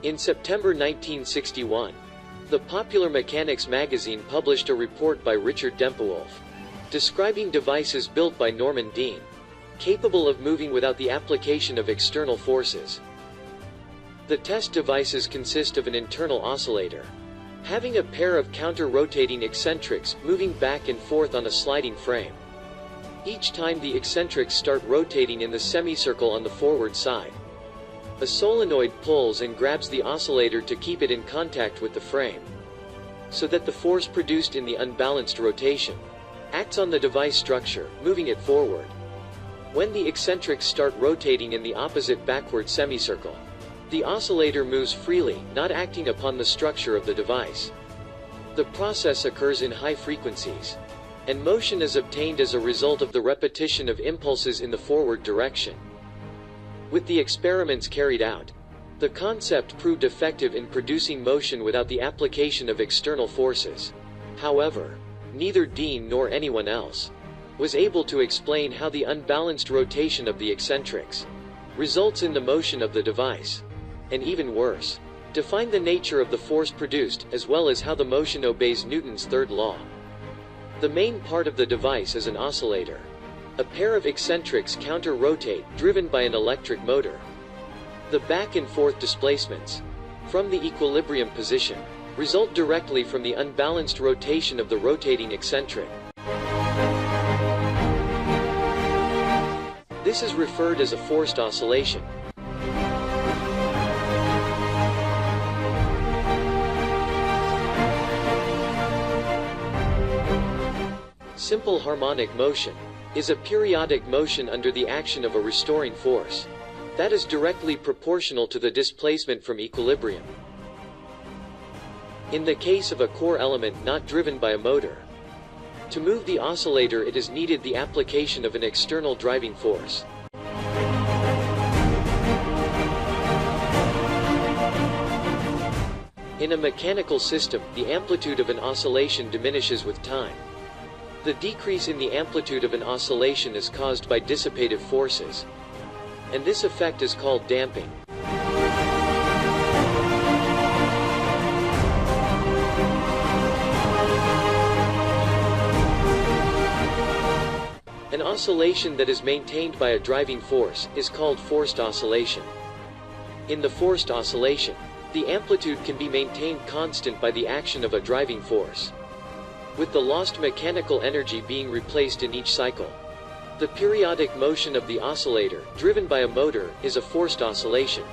In September 1961, the Popular Mechanics magazine published a report by Richard Dempewolf, describing devices built by Norman Dean, capable of moving without the application of external forces. The test devices consist of an internal oscillator, having a pair of counter-rotating eccentrics moving back and forth on a sliding frame. Each time the eccentrics start rotating in the semicircle on the forward side, a solenoid pulls and grabs the oscillator to keep it in contact with the frame, so that the force produced in the unbalanced rotation acts on the device structure, moving it forward. When the eccentrics start rotating in the opposite backward semicircle, the oscillator moves freely, not acting upon the structure of the device. The process occurs in high frequencies, and motion is obtained as a result of the repetition of impulses in the forward direction. With the experiments carried out, the concept proved effective in producing motion without the application of external forces. However, neither Dean nor anyone else was able to explain how the unbalanced rotation of the eccentrics results in the motion of the device, and even worse, define the nature of the force produced, as well as how the motion obeys Newton's third law. The main part of the device is an oscillator. A pair of eccentrics counter-rotate, driven by an electric motor. The back and forth displacements from the equilibrium position result directly from the unbalanced rotation of the rotating eccentric. This is referred as a forced oscillation. Simple harmonic motion is a periodic motion under the action of a restoring force that is directly proportional to the displacement from equilibrium. In the case of a core element not driven by a motor, to move the oscillator it is needed the application of an external driving force. In a mechanical system, the amplitude of an oscillation diminishes with time. The decrease in the amplitude of an oscillation is caused by dissipative forces, and this effect is called damping. An oscillation that is maintained by a driving force is called forced oscillation. In the forced oscillation, the amplitude can be maintained constant by the action of a driving force, with the lost mechanical energy being replaced in each cycle. The periodic motion of the oscillator, driven by a motor, is a forced oscillation.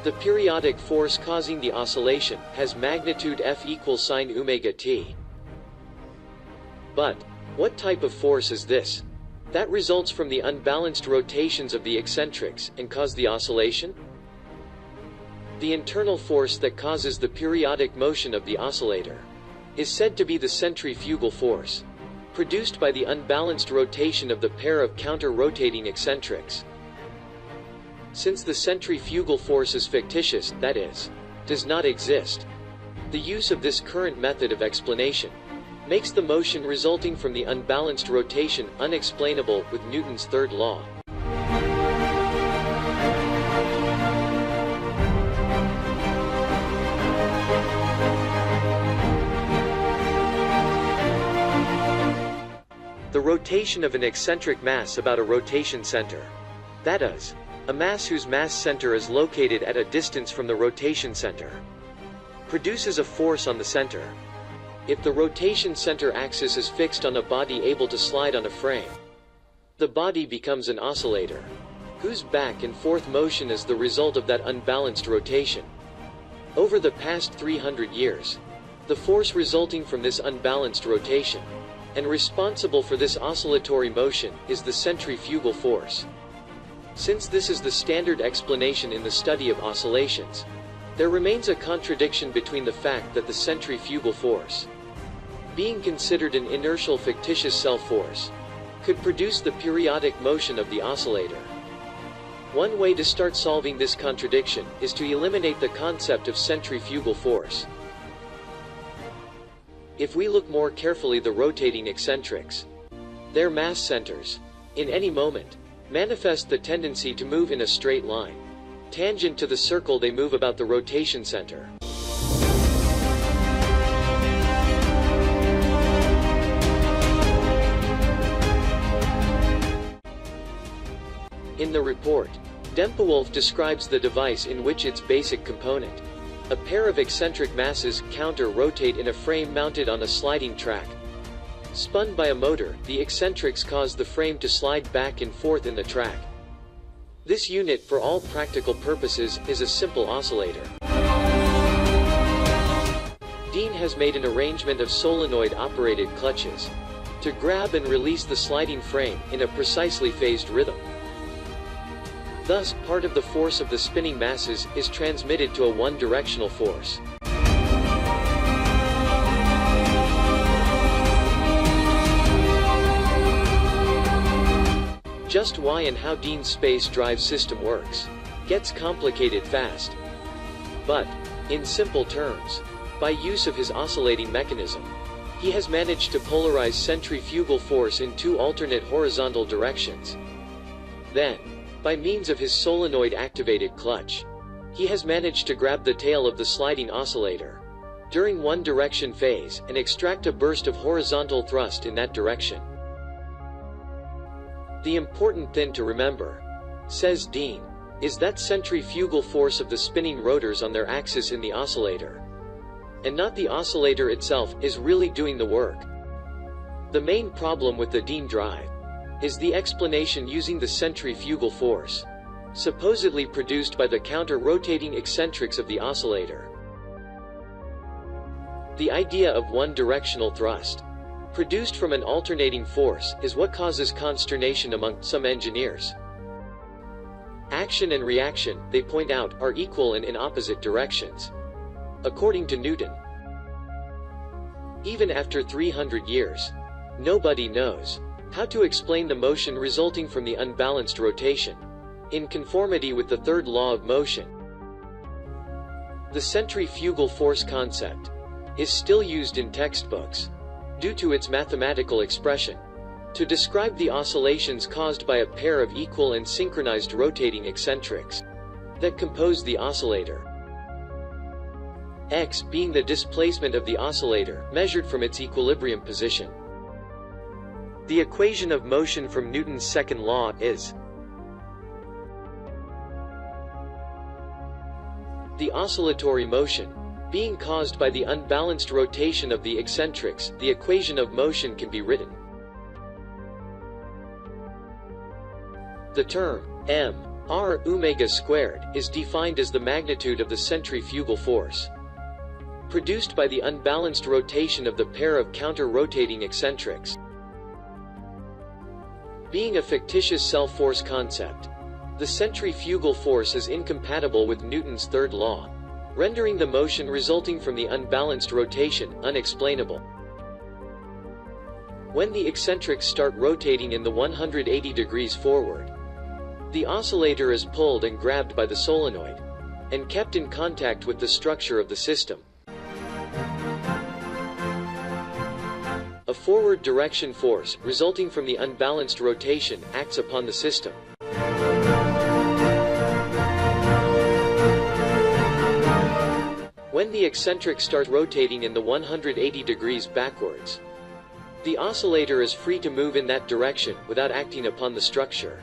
The periodic force causing the oscillation has magnitude F equals sine omega t. But what type of force is this that results from the unbalanced rotations of the eccentrics and cause the oscillation? The internal force that causes the periodic motion of the oscillator is said to be the centrifugal force, produced by the unbalanced rotation of the pair of counter-rotating eccentrics. Since the centrifugal force is fictitious, that is, does not exist, the use of this current method of explanation makes the motion resulting from the unbalanced rotation unexplainable with Newton's third law. The rotation of an eccentric mass about a rotation center, that is, a mass whose mass center is located at a distance from the rotation center, produces a force on the center. If the rotation center axis is fixed on a body able to slide on a frame, the body becomes an oscillator, whose back and forth motion is the result of that unbalanced rotation. Over the past 300 years, the force resulting from this unbalanced rotation and responsible for this oscillatory motion is the centrifugal force. Since this is the standard explanation in the study of oscillations, there remains a contradiction between the fact that the centrifugal force, being considered an inertial fictitious self-force, could produce the periodic motion of the oscillator. One way to start solving this contradiction is to eliminate the concept of centrifugal force. If we look more carefully, the rotating eccentrics, their mass centers, in any moment, manifest the tendency to move in a straight line. Tangent to the circle they move about the rotation center. In the report, Dempewolf describes the device in which its basic component, a pair of eccentric masses, counter-rotate in a frame mounted on a sliding track. Spun by a motor, the eccentrics cause the frame to slide back and forth in the track. This unit, for all practical purposes, is a simple oscillator. Dean has made an arrangement of solenoid-operated clutches to grab and release the sliding frame in a precisely phased rhythm. Thus, part of the force of the spinning masses is transmitted to a one-directional force. Just why and how Dean's space drive system works gets complicated fast. But, in simple terms, by use of his oscillating mechanism, he has managed to polarize centrifugal force in two alternate horizontal directions. Then, by means of his solenoid-activated clutch, he has managed to grab the tail of the sliding oscillator during one direction phase and extract a burst of horizontal thrust in that direction. The important thing to remember, says Dean, is that centrifugal force of the spinning rotors on their axis in the oscillator, and not the oscillator itself, is really doing the work. The main problem with the Dean drive is the explanation using the centrifugal force, supposedly produced by the counter-rotating eccentrics of the oscillator. The idea of one-directional thrust, produced from an alternating force, is what causes consternation among some engineers. Action and reaction, they point out, are equal and in opposite directions, according to Newton. Even after 300 years, nobody knows how to explain the motion resulting from the unbalanced rotation, in conformity with the third law of motion. The centrifugal force concept is still used in textbooks, due to its mathematical expression, to describe the oscillations caused by a pair of equal and synchronized rotating eccentrics that compose the oscillator. X being the displacement of the oscillator, measured from its equilibrium position. The equation of motion from Newton's second law is the oscillatory motion being caused by the unbalanced rotation of the eccentrics. The equation of motion can be written. The term m r omega squared is defined as the magnitude of the centrifugal force produced by the unbalanced rotation of the pair of counter-rotating eccentrics. Being a fictitious self-force concept, the centrifugal force is incompatible with Newton's third law, rendering the motion resulting from the unbalanced rotation unexplainable. When the eccentrics start rotating in the 180 degrees forward, the oscillator is pulled and grabbed by the solenoid, and kept in contact with the structure of the system. A forward direction force, resulting from the unbalanced rotation, acts upon the system. When the eccentrics start rotating in the 180 degrees backwards, the oscillator is free to move in that direction without acting upon the structure.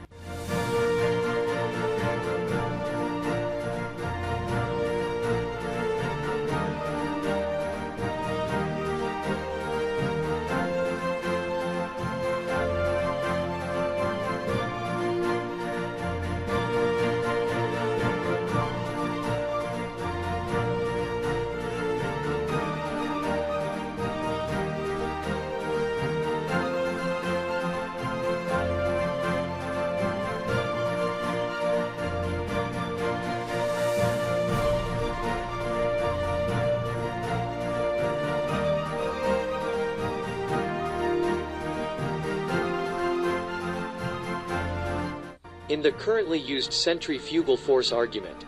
In the currently used centrifugal force argument,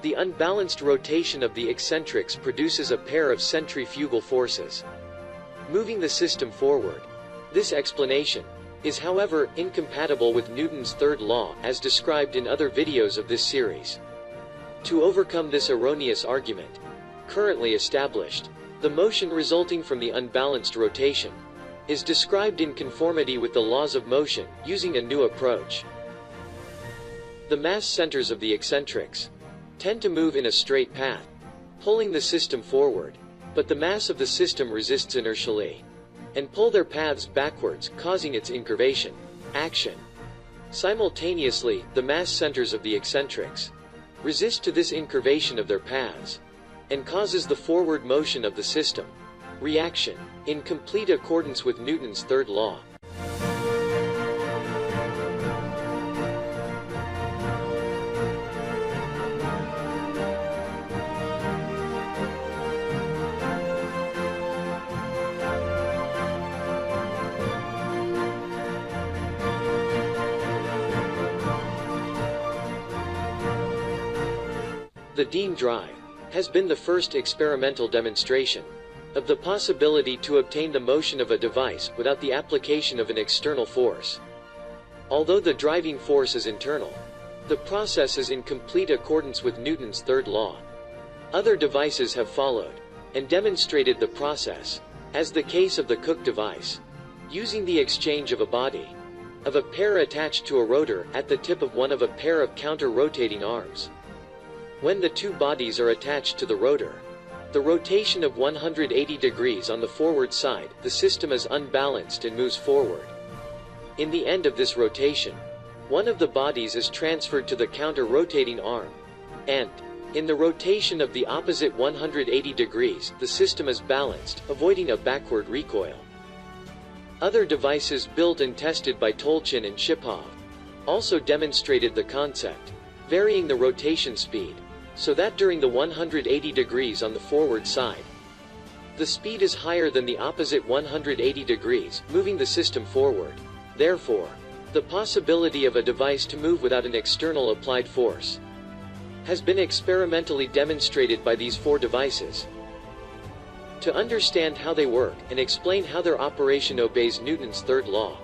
the unbalanced rotation of the eccentrics produces a pair of centrifugal forces, moving the system forward. This explanation is, however, incompatible with Newton's third law, as described in other videos of this series. To overcome this erroneous argument, currently established, the motion resulting from the unbalanced rotation is described in conformity with the laws of motion using a new approach. The mass centers of the eccentrics tend to move in a straight path, pulling the system forward, but the mass of the system resists inertially and pull their paths backwards, causing its incurvation action. Simultaneously, the mass centers of the eccentrics resist to this incurvation of their paths and causes the forward motion of the system reaction, in complete accordance with Newton's third law. The Dean drive has been the first experimental demonstration of the possibility to obtain the motion of a device without the application of an external force. Although the driving force is internal, the process is in complete accordance with Newton's third law. Other devices have followed and demonstrated the process, as the case of the Cook device, using the exchange of a body of a pair attached to a rotor at the tip of one of a pair of counter-rotating arms. When the two bodies are attached to the rotor, the rotation of 180 degrees on the forward side, the system is unbalanced and moves forward. In the end of this rotation, one of the bodies is transferred to the counter-rotating arm, and, in the rotation of the opposite 180 degrees, the system is balanced, avoiding a backward recoil. Other devices built and tested by Tolchin and Shipov also demonstrated the concept, varying the rotation speed, so that during the 180 degrees on the forward side, the speed is higher than the opposite 180 degrees, moving the system forward. Therefore, the possibility of a device to move without an external applied force has been experimentally demonstrated by these four devices. To understand how they work and explain how their operation obeys Newton's third law,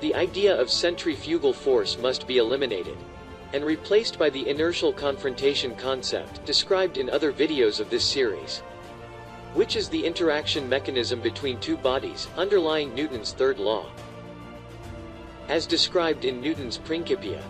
the idea of centrifugal force must be eliminated and replaced by the inertial confrontation concept described in other videos of this series, which is the interaction mechanism between two bodies underlying Newton's third law. As described in Newton's Principia,